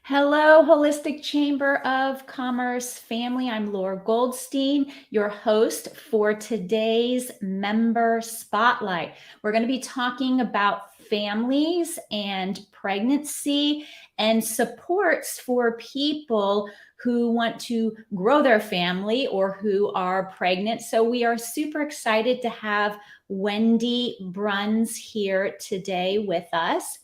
Hello, Holistic Chamber of Commerce family. I'm Laura Goldstein, your host for today's Member Spotlight. We're going to be talking about families and pregnancy and supports for people who want to grow their family or who are pregnant. So we are super excited to have Wendy Bruns here today with us.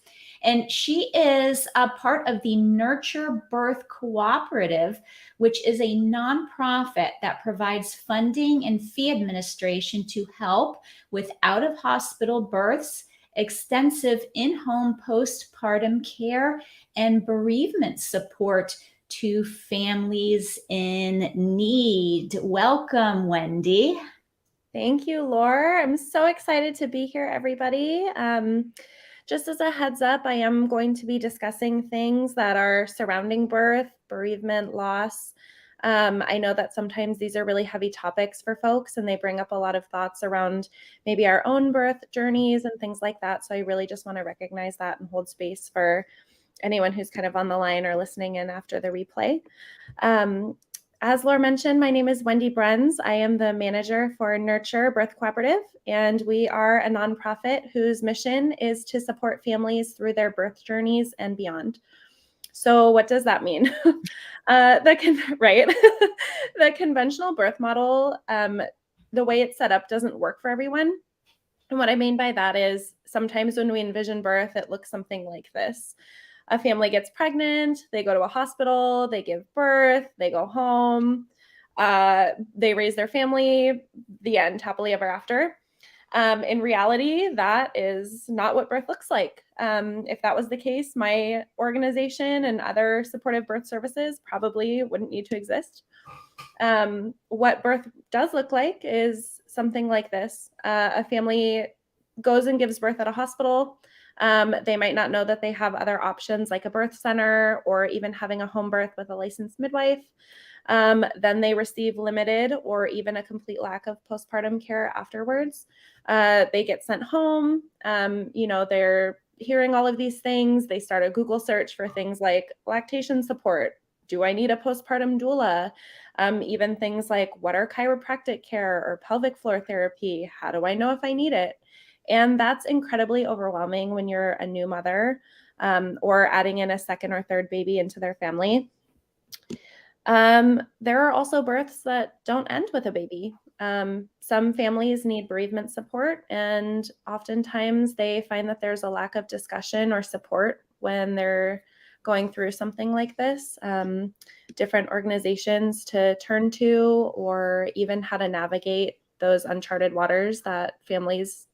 And she is a part of the Nurture Birth Cooperative, which is a nonprofit that provides funding and fee administration to help with out of hospital births, extensive in home postpartum care, and bereavement support to families in need. Welcome, Wendy. Thank you, Laura. I'm so excited to be here, everybody. Just as a heads up, I am going to be discussing things that are surrounding birth, bereavement, loss. I know that sometimes these are really heavy topics for folks and they bring up a lot of thoughts around maybe our own birth journeys and things like that. So I really just want to recognize that and hold space for anyone who's kind of on the line or listening in after the replay. As Laura mentioned, my name is Wendy Bruns. I am the manager for Nurture Birth Cooperative, and we are a nonprofit whose mission is to support families through their birth journeys and beyond. So what does that mean? Right? The conventional birth model, the way it's set up doesn't work for everyone. And what I mean by that is sometimes when we envision birth, it looks something like this. A family gets pregnant, they go to a hospital, they give birth, they go home, they raise their family, the end, happily ever after. In reality, that is not what birth looks like. If that was the case, my organization and other supportive birth services probably wouldn't need to exist. What birth does look like is something like this. A family goes and gives birth at a hospital. They might not know that they have other options like a birth center or even having a home birth with a licensed midwife. Then they receive limited or even a complete lack of postpartum care afterwards. They get sent home. They're hearing all of these things. They start a Google search for things like lactation support. Do I need a postpartum doula? Even things like what are chiropractic care or pelvic floor therapy? How do I know if I need it? And that's incredibly overwhelming when you're a new mother or adding in a second or third baby into their family. There are also births that don't end with a baby. Some families need bereavement support, and oftentimes they find that there's a lack of discussion or support when they're going through something like this. Different organizations to turn to, or even how to navigate those uncharted waters that families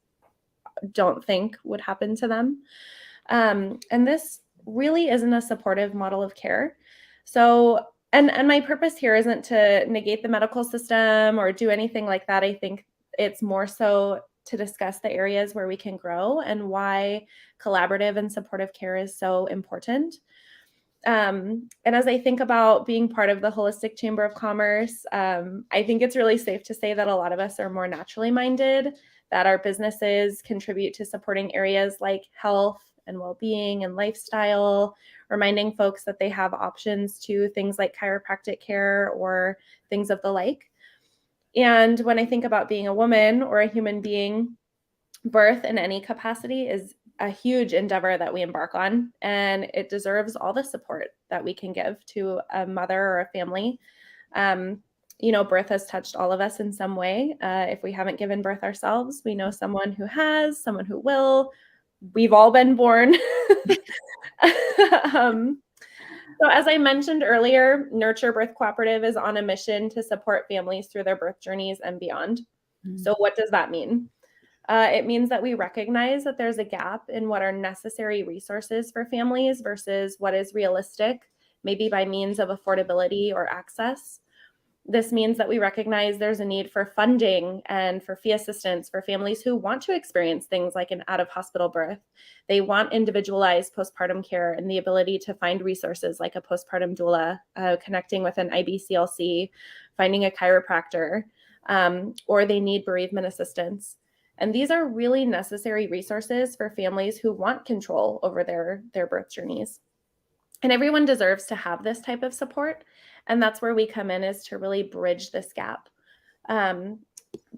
don't think would happen to them. And this really isn't a supportive model of care. So, and my purpose here isn't to negate the medical system or do anything like that. I think it's more so to discuss the areas where we can grow and why collaborative and supportive care is so important. And as I think about being part of the Holistic Chamber of Commerce, I think it's really safe to say that a lot of us are more naturally minded, that our businesses contribute to supporting areas like health and well-being and lifestyle, reminding folks that they have options to things like chiropractic care or things of the like. And when I think about being a woman or a human being, birth in any capacity is a huge endeavor that we embark on, and it deserves all the support that we can give to a mother or a family. Birth has touched all of us in some way. If we haven't given birth ourselves, we know someone who has, someone who will. We've all been born. So as I mentioned earlier, Nurture Birth Cooperative is on a mission to support families through their birth journeys and beyond. So what does that mean? It means that we recognize that there's a gap in what are necessary resources for families versus what is realistic, maybe by means of affordability or access. This means that we recognize there's a need for funding and for fee assistance for families who want to experience things like an out-of-hospital birth. They want individualized postpartum care and the ability to find resources like a postpartum doula, connecting with an IBCLC, finding a chiropractor, or they need bereavement assistance. And these are really necessary resources for families who want control over their birth journeys. And everyone deserves to have this type of support. And that's where we come in, is to really bridge this gap. Um,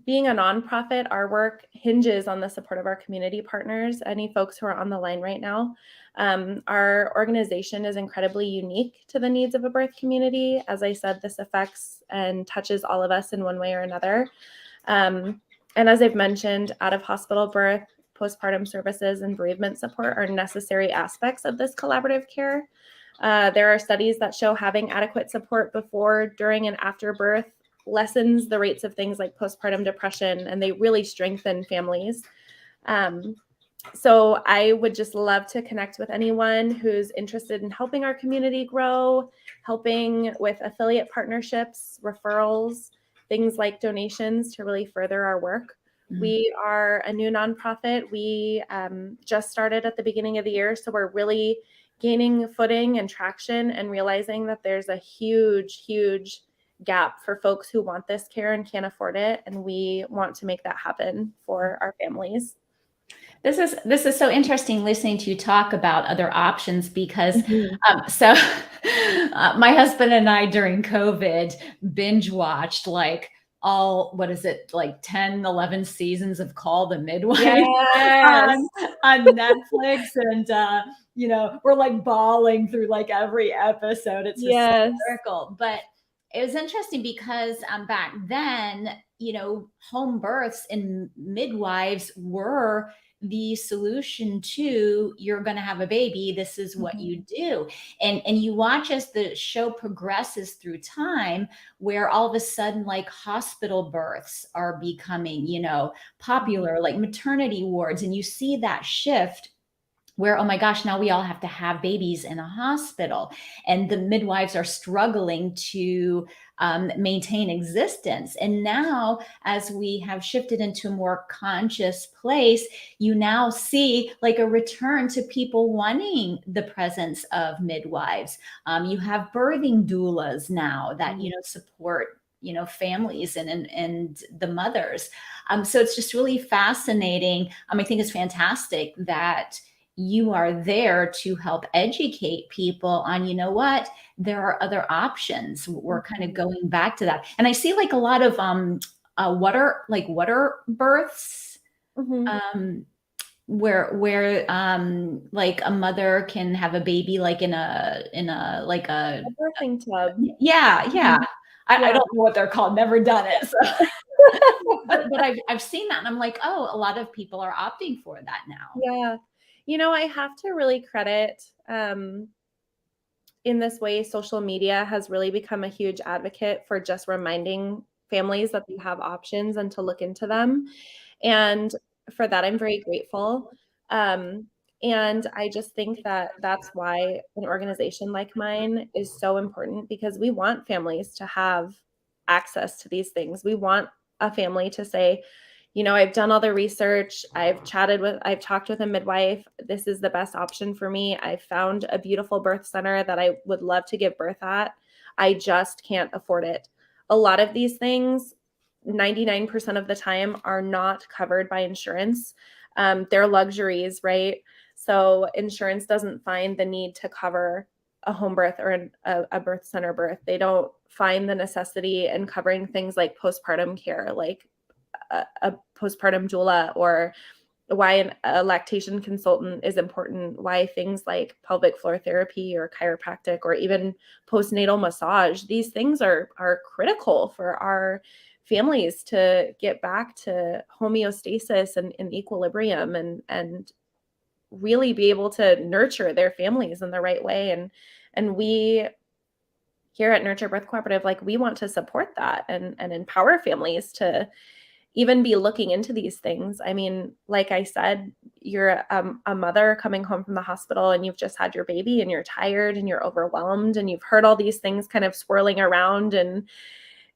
Being a nonprofit, our work hinges on the support of our community partners. Any folks who are on the line right now, our organization is incredibly unique to the needs of a birth community. As I said, this affects and touches all of us in one way or another. And as I've mentioned, out of hospital birth, postpartum services, and bereavement support are necessary aspects of this collaborative care. There are studies that show having adequate support before, during, and after birth lessens the rates of things like postpartum depression, and they really strengthen families. So I would just love to connect with anyone who's interested in helping our community grow, helping with affiliate partnerships, referrals, things like donations to really further our work. We are a new nonprofit. We just started at the beginning of the year, so we're really gaining footing and traction and realizing that there's a huge, huge gap for folks who want this care and can't afford it. And we want to make that happen for our families. This is so interesting listening to you talk about other options because Mhm. my husband and I during COVID binge watched like all what is it like 10, 11 seasons of Call the Midwife Yes. on on Netflix, and we're like bawling through like every episode. It's Yes. hysterical. But it was interesting because back then, home births and midwives were the solution to you're going to have a baby, this is what you Mhm. do. And you watch as the show progresses through time, where all of a sudden like hospital births are becoming popular, like maternity wards, and you see that shift where, oh my gosh, now we all have to have babies in a hospital, and the midwives are struggling to maintain existence. And now, as we have shifted into a more conscious place, you now see like a return to people wanting the presence of midwives. You have birthing doulas now that support families and the mothers. So it's just really fascinating. I think it's fantastic that you are there to help educate people on, what, there are other options. We're kind of Mhm. going back to that. And I see like a lot of water births, Mhm. um where like a mother can have a baby like in a like a A birthing tub. yeah, yeah. Mhm. I Yeah. don't know what they're called, never done it. So but I've seen that and I'm like, oh, a lot of people are opting for that now. Yeah. I have to really credit, in this way, social media has really become a huge advocate for just reminding families that they have options and to look into them. And for that, I'm very grateful. Um, and I just think that that's why an organization like mine is so important, because we want families to have access to these things. We want a family to say, I've done all the research. I've talked with a midwife. This is the best option for me. I found a beautiful birth center that I would love to give birth at. I just can't afford it. A lot of these things, 99% of the time, are not covered by insurance. They're luxuries, right? So insurance doesn't find the need to cover a home birth or a birth center birth. They don't find the necessity in covering things like postpartum care, like a postpartum doula, or why a lactation consultant is important, why things like pelvic floor therapy or chiropractic or even postnatal massage, these things are critical for our families to get back to homeostasis and equilibrium, and really be able to nurture their families in the right way. And we here at Nurture Birth Cooperative, like, we want to support that and empower families to even be looking into these things. I mean, like I said, you're a mother coming home from the hospital and you've just had your baby and you're tired and you're overwhelmed and you've heard all these things kind of swirling around, and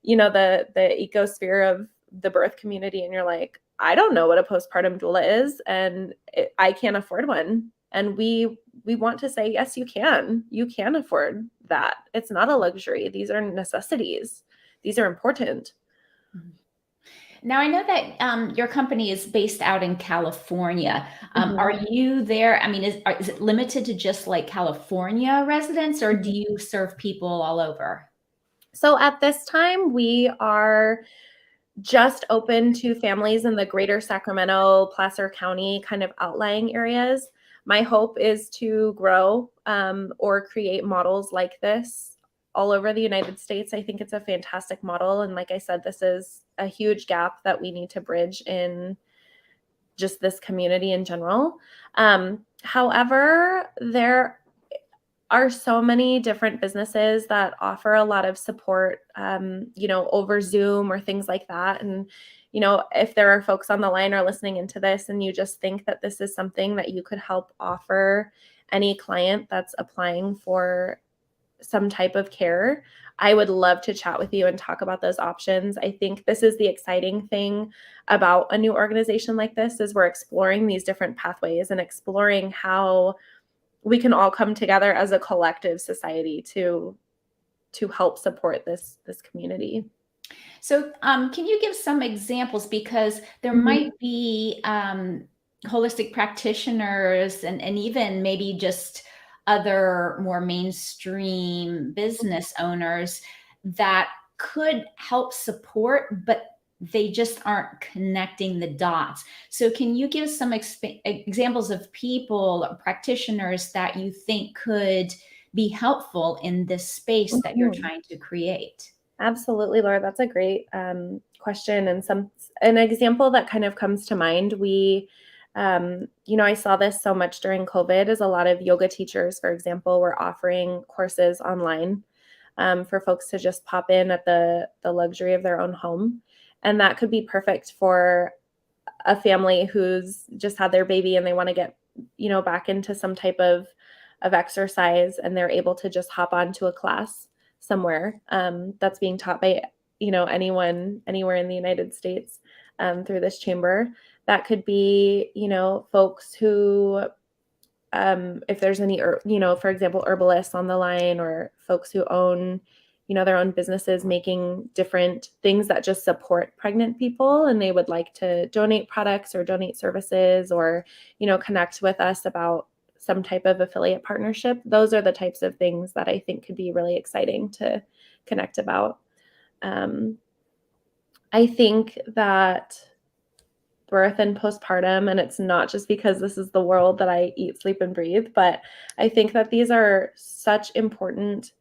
the ecosphere of the birth community, and you're like, I don't know what a postpartum doula is, and I can't afford one. And we want to say, yes, you can afford that. It's not a luxury. These are necessities. These are important. Now, I know that your company is based out in California. Are Mhm. you there? I mean, is it limited to just like California residents, or do Mhm. you serve people all over? So at this time, we are just open to families in the greater Sacramento, Placer County kind of outlying areas. My hope is to grow or create models like this all over the United States. I think it's a fantastic model. And like I said, this is a huge gap that we need to bridge in just this community in general. However, there are so many different businesses that offer a lot of support, over Zoom or things like that. And, if there are folks on the line or listening into this and you just think that this is something that you could help offer any client that's applying for some type of care, I would love to chat with you and talk about those options. I think this is the exciting thing about a new organization like this is we're exploring these different pathways and exploring how we can all come together as a collective society to help support this community. So, can you give some examples? Because there Mhm. might be holistic practitioners and even maybe just other more mainstream business owners that could help support, but they just aren't connecting the dots. So, can you give some examples of people, or practitioners that you think could be helpful in this space that you're Mhm. trying to create? Absolutely, Laura. That's a great question, and an example that kind of comes to mind. I saw this so much during COVID. Is a lot of yoga teachers, for example, were offering courses online for folks to just pop in at the luxury of their own home, and that could be perfect for a family who's just had their baby and they want to get back into some type of exercise, and they're able to just hop onto a class somewhere that's being taught by anyone anywhere in the United States through this chamber. That could be folks who if there's any for example herbalists on the line, or folks who own their own businesses making different things that just support pregnant people, and they would like to donate products or donate services, or connect with us about some type of affiliate partnership. Those are the types of things that I think could be really exciting to connect about. um, I think that birth and postpartum, and it's not just because this is the world that I eat, sleep, and breathe, but I think that these are such important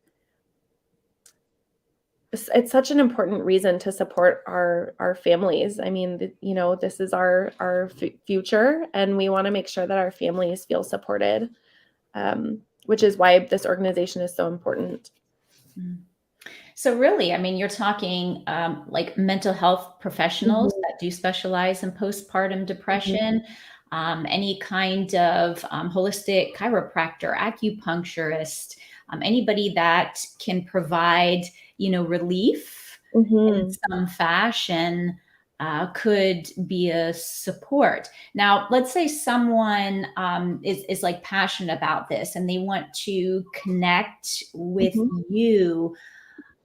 it's such an important reason to support our families. I mean, this is our future, and we want to make sure that our families feel supported, which is why this organization is so important. Mm. So really, I mean, you're talking like mental health professionals Mhm, that do specialize in postpartum mhm, depression, any kind of holistic chiropractor, acupuncturist, anybody that can provide, relief in mhm, some fashion. Could be a support. Now, let's say someone is like passionate about this and they want to connect with mhm. you.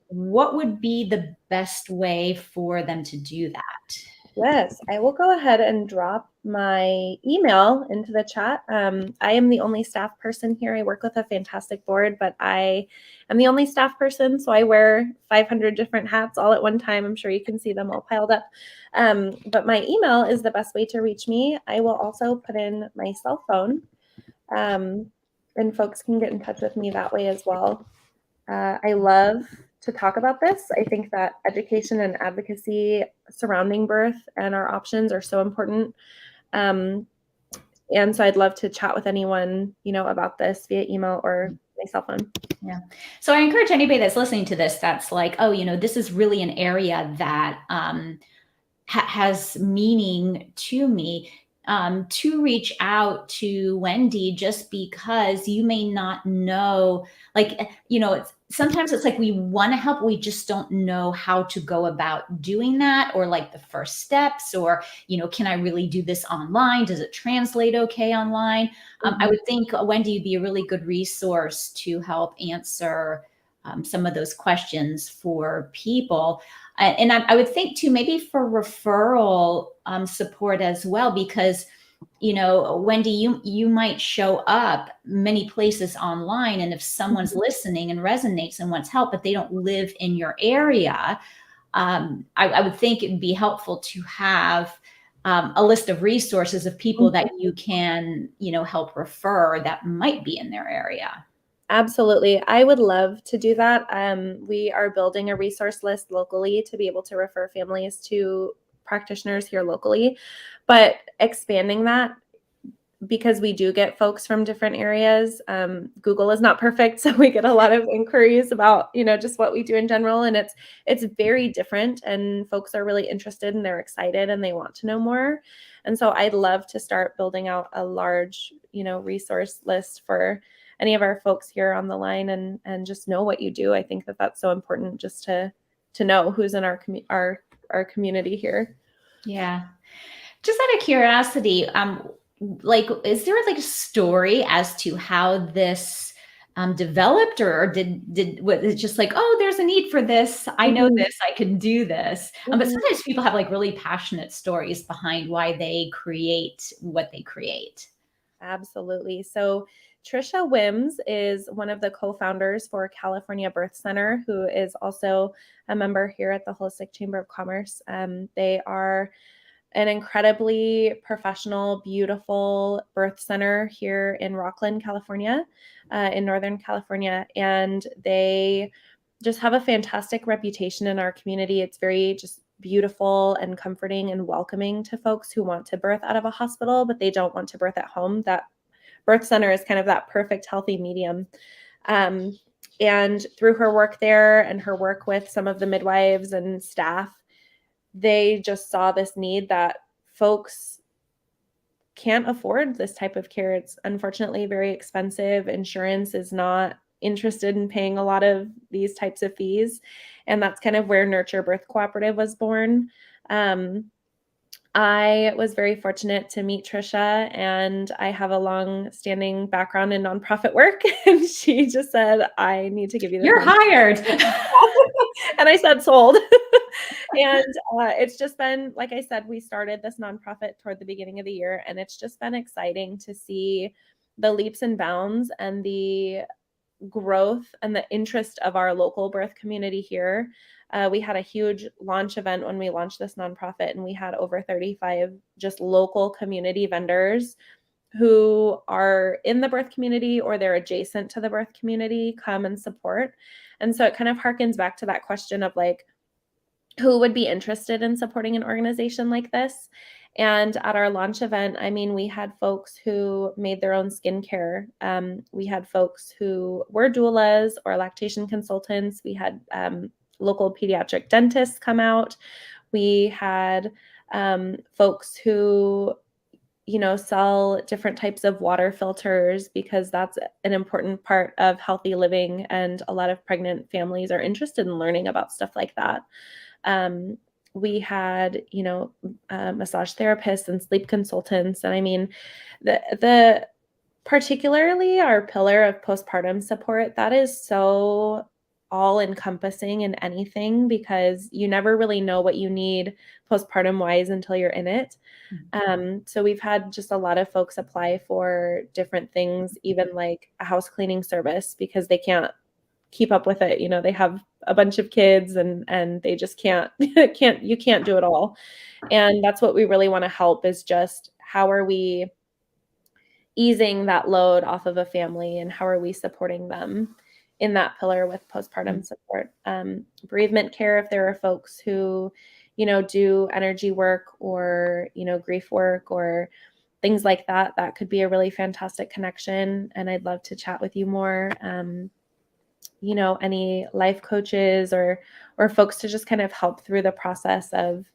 What would be the best way for them to do that? Yes, I will go ahead and drop my email into the chat. I am the only staff person here. I work with a fantastic board, but I am the only staff person, so I wear 500 different hats all at one time. I'm sure you can see them all piled up. But my email is the best way to reach me. I will also put in my cell phone, um, and folks can get in touch with me that way as well. I love to talk about this. I think that education and advocacy surrounding birth and our options are so important. Um, and so I'd love to chat with anyone, about this via email or my cell phone. Yeah. So I encourage anybody that's listening to this that's like, oh, this is really an area that has meaning to me, to reach out to Wendy, just because you may not know, like, sometimes it's like we want to help, we just don't know how to go about doing that, or like the first steps, or, can I really do this online? Does it translate okay online? I Mhm. would think Wendy would be a really good resource to help answer some of those questions for people. And I would think too, maybe for referral support as well, because Wendy, you might show up many places online, and if someone's listening and resonates and wants help, but they don't live in your area, I would think it would be helpful to have a list of resources of people that you can, help refer that might be in their area. Absolutely. I would love to do that. We are building a resource list locally to be able to refer families to practitioners here locally, but expanding that, because we do get folks from different areas. Google is not perfect, so we get a lot of inquiries about, just what we do in general, and it's very different, and folks are really interested and they're excited and they want to know more. And so I'd love to start building out a large, resource list for any of our folks here on the line, and just know what you do. I think that that's so important, just to know who's in our community here. Yeah. Just out of curiosity, is there like a story as to how this developed, or was it just like, oh, there's a need for this, I know this, I can do this? But sometimes people have like really passionate stories behind why they create what they create. Absolutely. So Trisha Wims is one of the co-founders for California Birth Center, who is also a member here at the Holistic Chamber of Commerce. They are an incredibly professional, beautiful birth center here in Rockland, California, in Northern California. And they just have a fantastic reputation in our community. It's very just beautiful and comforting and welcoming to folks who want to birth out of a hospital, but they don't want to birth at home. That birth center is kind of that perfect, healthy medium. And through her work there and her work with some of the midwives and staff, they just saw this need that folks can't afford this type of care. It's unfortunately very expensive. Insurance is not interested in paying a lot of these types of fees. And that's kind of where Nurture Birth Cooperative was born. I was very fortunate to meet Trisha, and I have a long-standing background in nonprofit work. And she just said, I need to give you the You're hired. And I said, sold. And it's just been, like I said, we started this nonprofit toward the beginning of the year, and it's just been exciting to see the leaps and bounds and the growth and the interest of our local birth community here. We had a huge launch event when we launched this nonprofit, and we had over 35 just local community vendors who are in the birth community or they're adjacent to the birth community come and support. And so it kind of harkens back to that question of like, who would be interested in supporting an organization like this? And at our launch event, I mean, we had folks who made their own skincare. We had folks who were doulas or lactation consultants. We had local pediatric dentists come out. We had folks who, sell different types of water filters, because that's an important part of healthy living. And a lot of pregnant families are interested in learning about stuff like that. We had, massage therapists and sleep consultants. And I mean, the particularly our pillar of postpartum support, that is so all encompassing in anything, because you never really know what you need postpartum wise until you're in it. So we've had just a lot of folks apply for different things, even like a house cleaning service, because they can't keep up with it. They have a bunch of kids and they just can't you can't do it all. And that's what we really want to help, is just how are we easing that load off of a family, and how are we supporting them in that pillar with postpartum support. Bereavement care, if there are folks who, do energy work or, grief work or things like that, that could be a really fantastic connection. And I'd love to chat with you more. Any life coaches or folks to just kind of help through the process of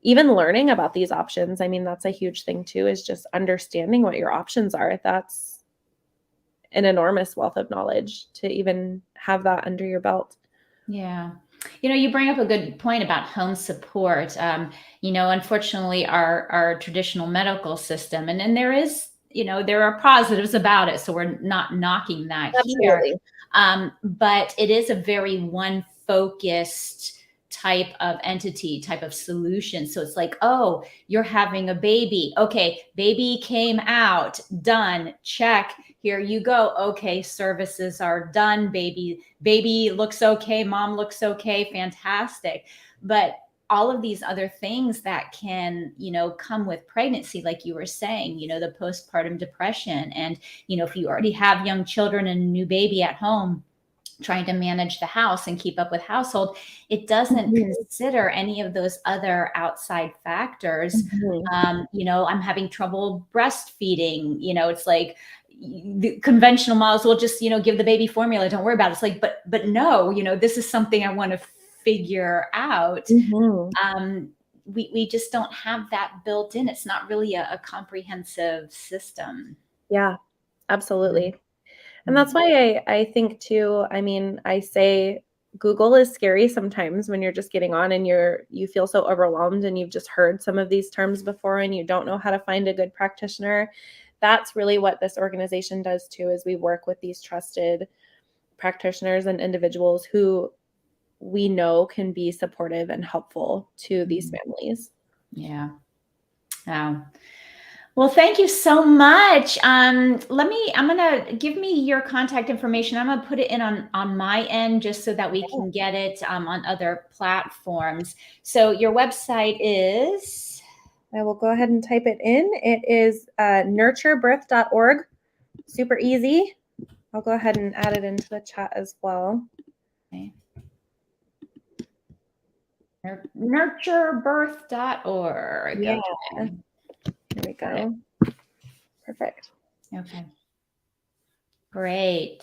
even learning about these options. I mean, that's a huge thing too, is just understanding what your options are. That's an enormous wealth of knowledge to even have that under your belt. Yeah. You bring up a good point about home support. Unfortunately, our traditional medical system, and there is there are positives about it. So we're not knocking that here. Absolutely. But it is a very one focused type of entity, type of solution. So it's like, oh, you're having a baby. Okay, baby came out, done, check. Here you go. Okay, services are done. Baby looks okay. Mom looks okay. Fantastic. But all of these other things that can, come with pregnancy, like you were saying, the postpartum depression. And, if you already have young children and a new baby at home, trying to manage the house and keep up with household, it doesn't consider any of those other outside factors. I'm having trouble breastfeeding. It's like the conventional models will just, give the baby formula. Don't worry about it. It's like, but no, this is something I want to figure out. We just don't have that built in. It's not really a comprehensive system. Yeah, absolutely. And that's why I think too, I say Google is scary sometimes when you're just getting on and you feel so overwhelmed and you've just heard some of these terms before and you don't know how to find a good practitioner. That's really what this organization does too, is we work with these trusted practitioners and individuals who we know can be supportive and helpful to these families. Yeah. Wow. Well, thank you so much. I'm going to give me your contact information. I'm going to put it in on my end just so that we can get it on other platforms. So your website is? I will go ahead and type it in. It is nurturebirth.org. Super easy. I'll go ahead and add it into the chat as well. Okay. Nurturebirth.org. Yeah. Okay. Here we go. Perfect. Okay. Great.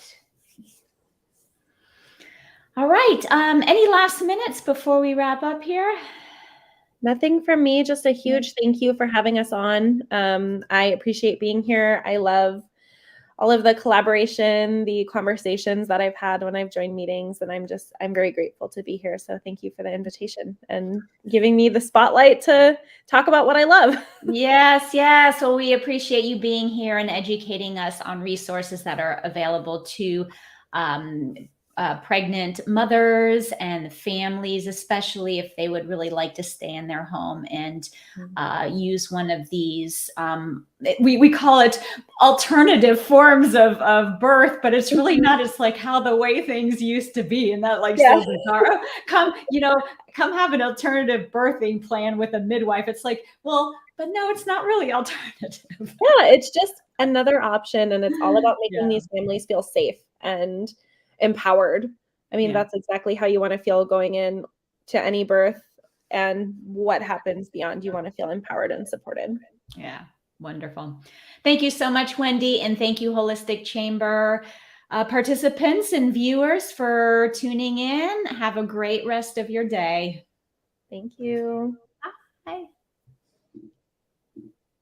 All right. Any last minutes before we wrap up here? Nothing from me. Just a huge thank you for having us on. I appreciate being here. I love all of the collaboration, the conversations that I've had when I've joined meetings, and I'm very grateful to be here. So thank you for the invitation and giving me the spotlight to talk about what I love. Yes. Well, we appreciate you being here and educating us on resources that are available to pregnant mothers and families, especially if they would really like to stay in their home and use one of these, we call it alternative forms of birth, but it's really not. It's like how the way things used to be. And that so bizarre. Come have an alternative birthing plan with a midwife. It's like, well, but no, it's not really alternative. Yeah, it's just another option. And it's all about making these families feel safe and empowered. That's exactly how you want to feel going in to any birth, and what happens beyond. You want to feel empowered and supported. Yeah. Wonderful. Thank you so much, Wendy. And thank you, Holistic Chamber participants and viewers, for tuning in. Have a great rest of your day. Thank you.